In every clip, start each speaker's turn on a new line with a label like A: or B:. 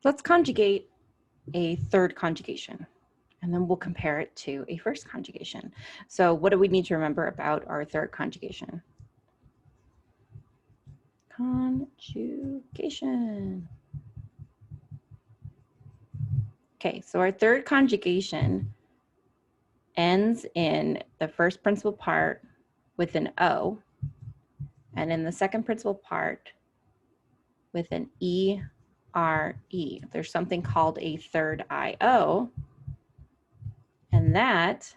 A: Let's conjugate a third conjugation, and then we'll compare it to a first conjugation. So what do we need to remember about our third conjugation? Conjugation. Okay, so our third conjugation ends in the first principal part with an O, and in the second principal part with an E-R-E. There's something called a third I-O, and that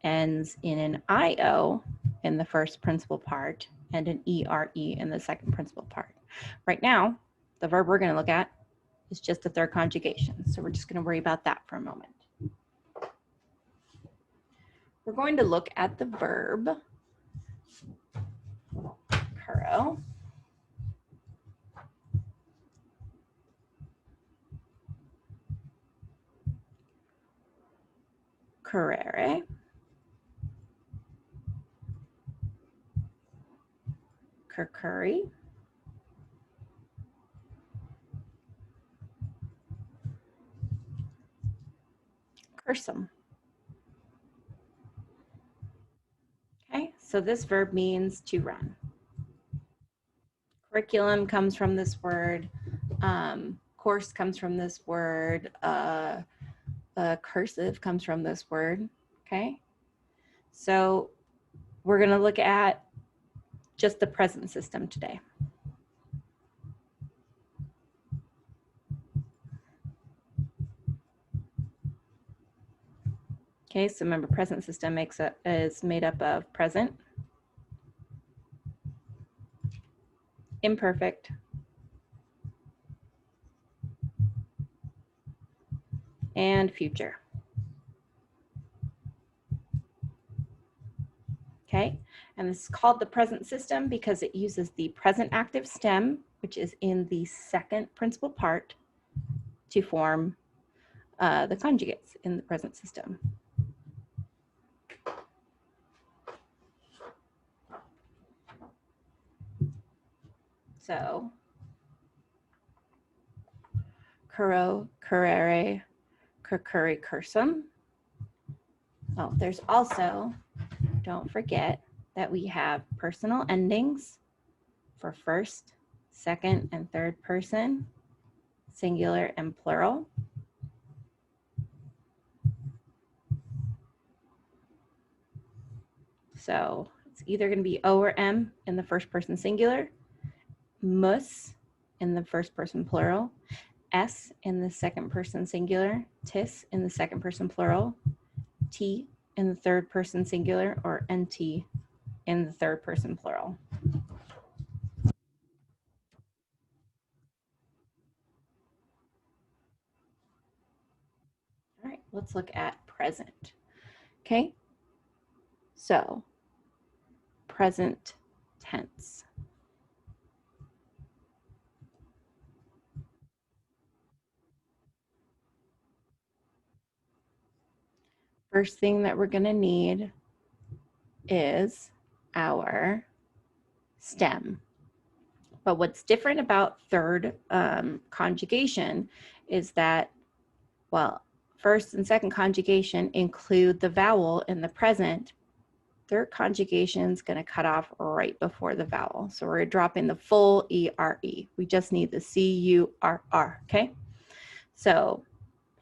A: ends in an I-O in the first principal part and an E-R-E in the second principal part. Right now, the verb we're going to look at is just the third conjugation, so we're just going to worry about that for a moment. We're going to look at the verb curro, currere, curcurri, cursum. Okay, so this verb means to run. Curriculum comes from this word. Course comes from this word. Cursive comes from this word. Okay, so we're going to look at just the present system today. Okay, so remember, present system is made up of present, imperfect, and future. Okay, and this is called the present system because it uses the present active stem, which is in the second principal part, to form the conjugates in the present system. So, curro, currere, curcurri, cursum. Oh, there's also, don't forget that we have personal endings for first, second, and third person, singular and plural. So it's either going to be O or M in the first person singular, mus in the first person plural, s in the second person singular, tis in the second person plural, t in the third person singular, or nt in the third person plural. All right, let's look at present. Okay, so present tense. First thing that we're going to need is our stem. But what's different about third conjugation is that, well, first and second conjugation include the vowel in the present. Third conjugation is going to cut off right before the vowel. So we're dropping the full E-R-E. We just need the C-U-R-R, okay? So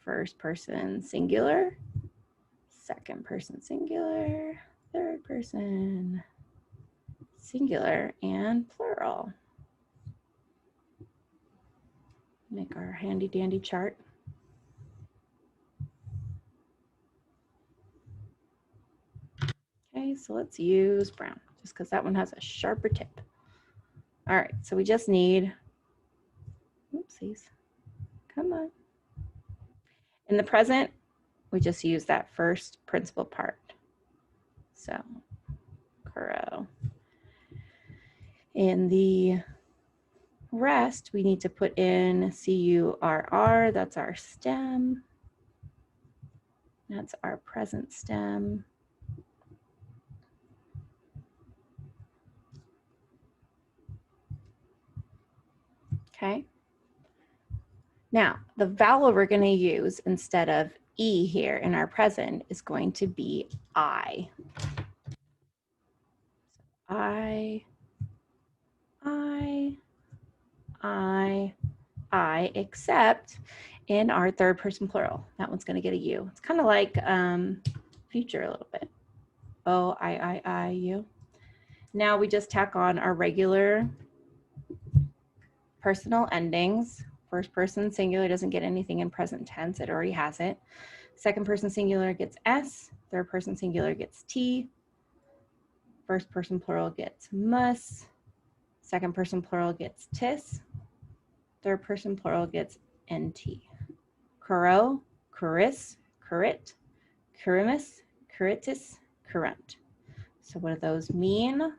A: first person singular, second person singular, third person singular, and plural. Make our handy dandy chart. Okay, so let's use brown, just because that one has a sharper tip. All right, so we just need, oopsies, come on. In the present, we just use that first principal part. So, curro. In the rest, we need to put in C-U-R-R, that's our stem. That's our present stem. Okay. Now, the vowel we're going to use instead of E here in our present is going to be I. I, except in our third person plural. That one's going to get a U. It's kind of like future a little bit. O, I, U. Now we just tack on our regular personal endings. First person singular doesn't get anything in present tense. It already has it. Second person singular gets S. Third person singular gets T. First person plural gets mus. Second person plural gets tis. Third person plural gets nt. Curo, curis, curit, curimus, curitis, current. So what do those mean?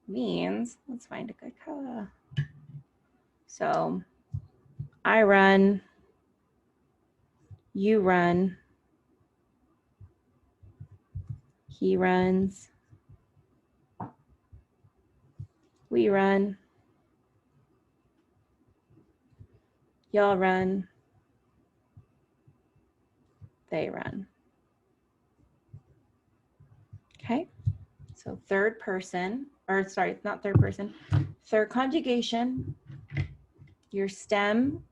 A: Means, let's find a good color. So I run, you run, he runs, we run, y'all run, they run. Okay, so third person, or sorry, not third person, third conjugation, your stem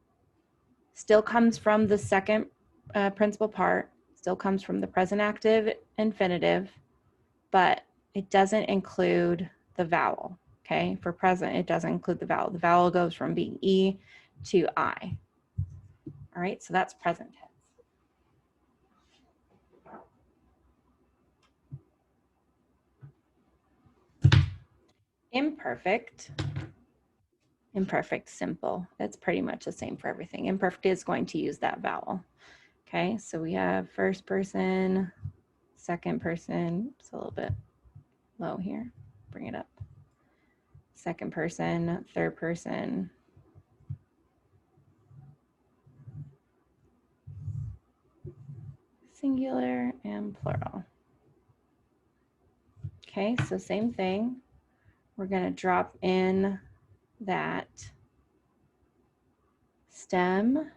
A: still comes from the second principal part, still comes from the present active infinitive, but it doesn't include the vowel. Okay, for present, it doesn't include the vowel. The vowel goes from being E to I. All right, so that's present tense. Imperfect, simple. It's pretty much the same for everything. Imperfect is going to use that vowel. Okay, so we have first person, second person. It's a little bit low here. Bring it up. Second person, third person. Singular and plural. Okay, so same thing. We're going to drop in that stem.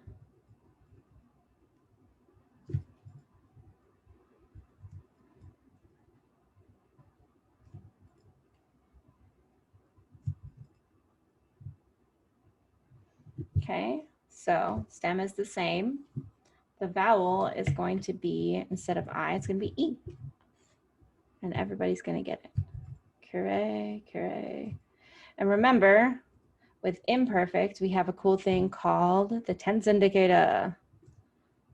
A: Okay, so stem is the same. The vowel is going to be, instead of I, it's going to be E. And everybody's going to get it. Cure, cure. And remember, with imperfect, we have a cool thing called the tense indicator.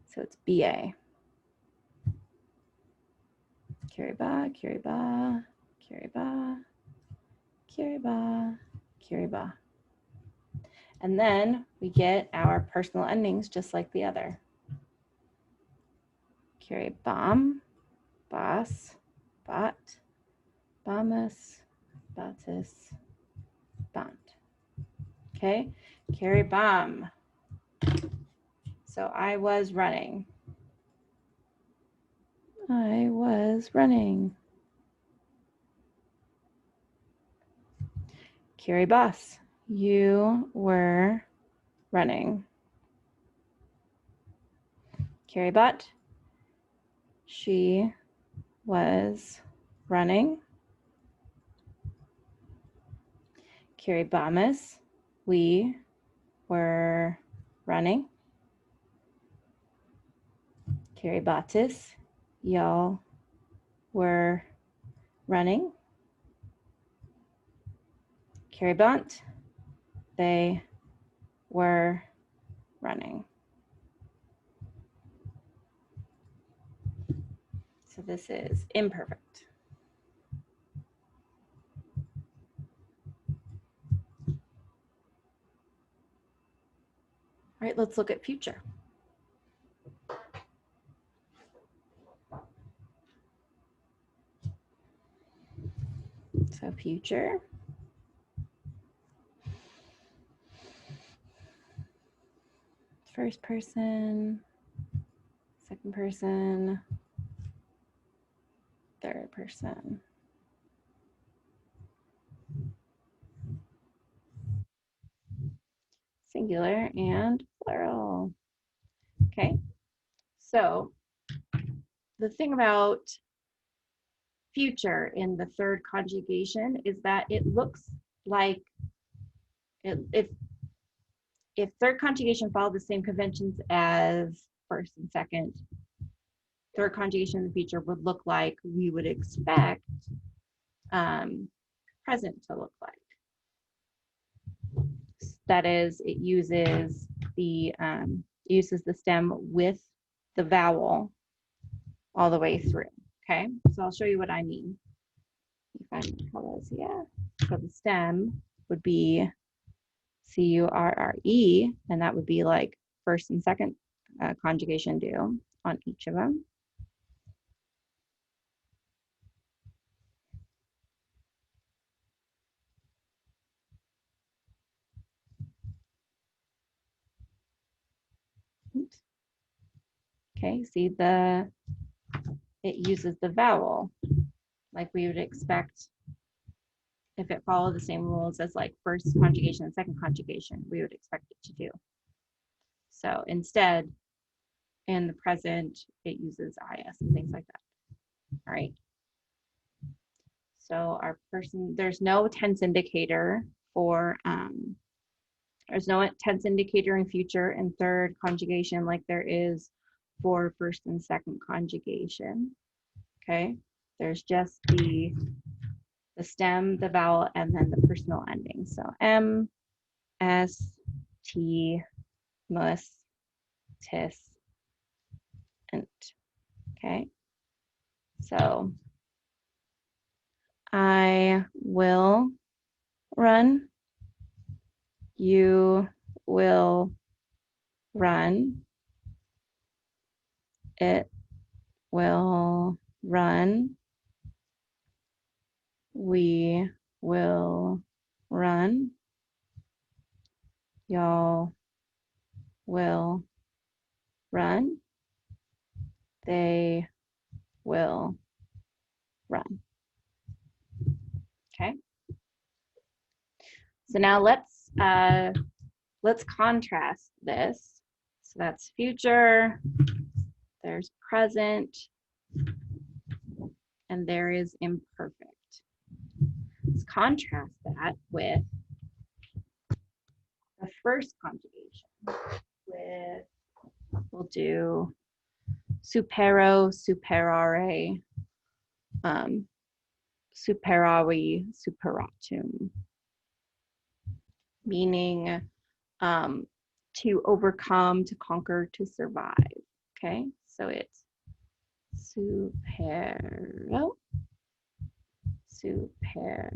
A: So it's BA. Kiriba, kiriba, kiriba, kiriba, kiriba. And then we get our personal endings just like the other. Kiribam, bas, bat, bamus, batis, bant. Okay, kiribam. So I was running. I was running. Kiribas, you were running. Kiribat, she was running. Kiribamus, we were running. Kiribatis, y'all were running. Kiribant, they were running. So this is imperfect. All right, let's look at future. So future. First person, second person, third person. singular and plural. Okay, so the thing about future in the third conjugation is that it looks like if third conjugation followed the same conventions as first and second, third conjugation in the future would look like we would expect present to look like. That is, it uses the stem with the vowel all the way through. Okay, so I'll show you what I mean. If I colors, yeah. So the stem would be C-U-R-R-E, and that would be like first and second conjugation do on each of them. Oops. Okay, see it uses the vowel like we would expect if it followed the same rules as like first conjugation and second conjugation, we would expect it to do. So instead, in the present, it uses is and things like that. All right. So there's no tense indicator for, there's no tense indicator in future and third conjugation like there is for first and second conjugation. Okay. There's just the stem, the vowel, and then the personal ending. So M, S, T, mus, tis, and. Okay. So I will run. You will run. It will run. We will run. Y'all will run. They will run. Okay. So now let's contrast this. So that's future, there's present, and there is imperfect. Let's contrast that with the first conjugation. We'll do supero, superare, superavi, superatum, meaning to overcome, to conquer, to survive. Okay, so it's supero, superare,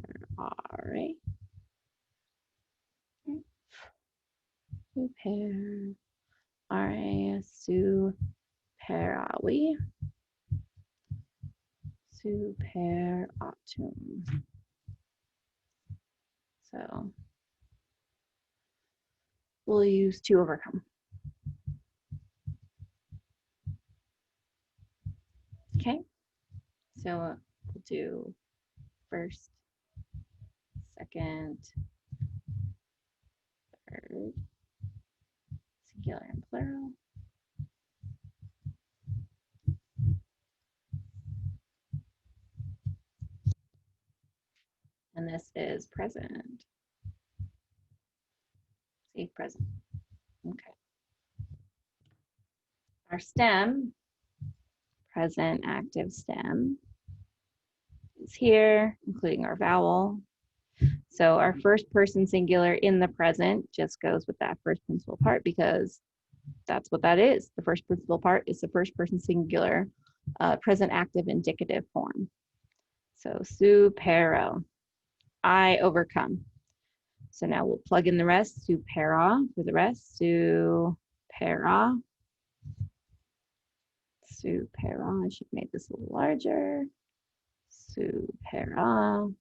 A: superare, superavi, superatum. So we'll use to overcome. Okay, so we'll do first, second, third, singular and plural. And this is present. See, present. Okay. Our stem, present active stem, is here, including our vowel. So our first person singular in the present just goes with that first principal part because that's what that is. The first principal part is the first person singular, present active indicative form. So supero, I overcome. So now we'll plug in the rest, supera for the rest, supera, supera, I should make this a little larger, supera,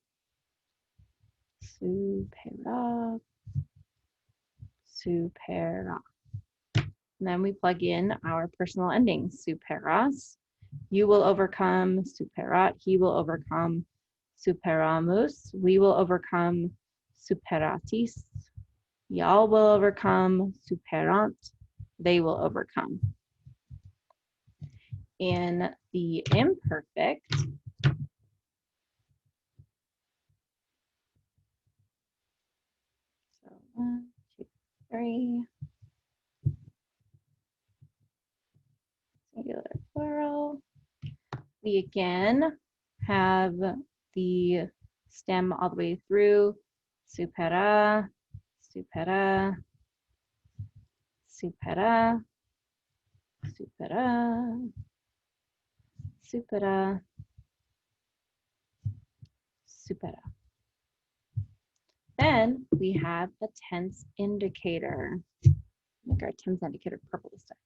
A: supera, supera. And then we plug in our personal endings, superas, you will overcome, superat, he will overcome, superamus, we will overcome, superatis, Y'all will overcome. Superant. They will overcome. In the imperfect, so 1, 2, 3, singular, plural. We again have the stem all the way through. Supera, supera, supera, supera, supera, supera. Then we have a tense indicator. Make our tense indicator purple this time.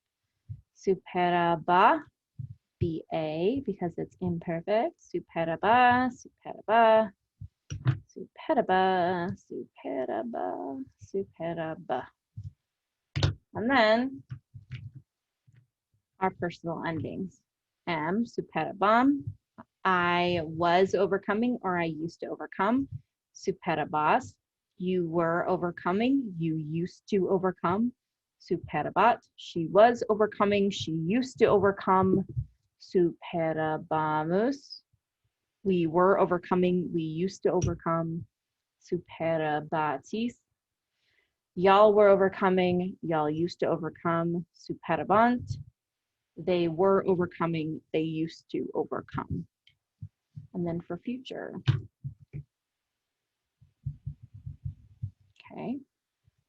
A: Superaba, BA, because it's imperfect. Superaba, superaba, superaba, superaba, superaba. And then our personal endings. M, superabam, I was overcoming or I used to overcome. Superabas, you were overcoming, you used to overcome. Superabat, she was overcoming, she used to overcome. Superabamus, we were overcoming, we used to overcome. Superabatis, y'all were overcoming, y'all used to overcome. Superabant, they were overcoming, they used to overcome. And then for future. Okay.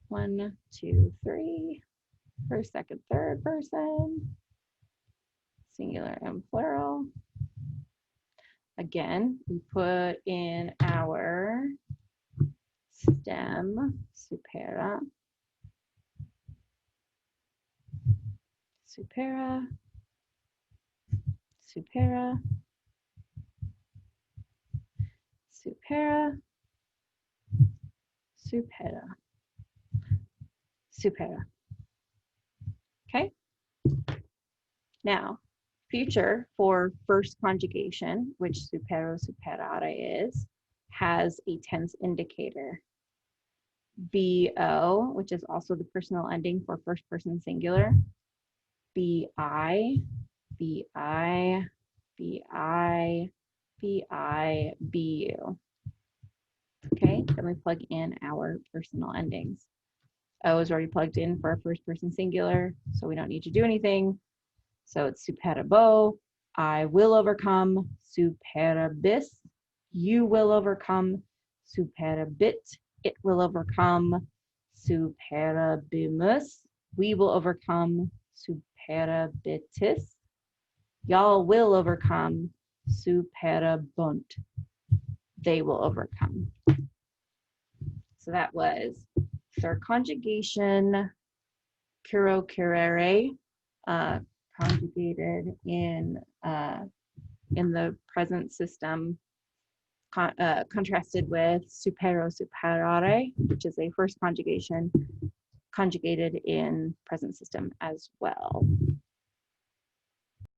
A: 1, 2, 3. First, second, third person. Singular and plural. Again, we put in our stem, supera, supera, supera, supera, supera, supera. Okay? Now, future for first conjugation, which supero, superare is, has a tense indicator. BO, which is also the personal ending for first person singular. BI, BI, BI, BI, BU. Okay, then we plug in our personal endings. O is already plugged in for our first person singular, so we don't need to do anything. So it's superabo, I will overcome. Superabis, you will overcome. Superabit, it will overcome. Superabimus, we will overcome. Superabitis, y'all will overcome. Superabunt, they will overcome. So that was third conjugation, curo curere, conjugated in the present system, contrasted with supero superare, which is a first conjugation conjugated in present system as well.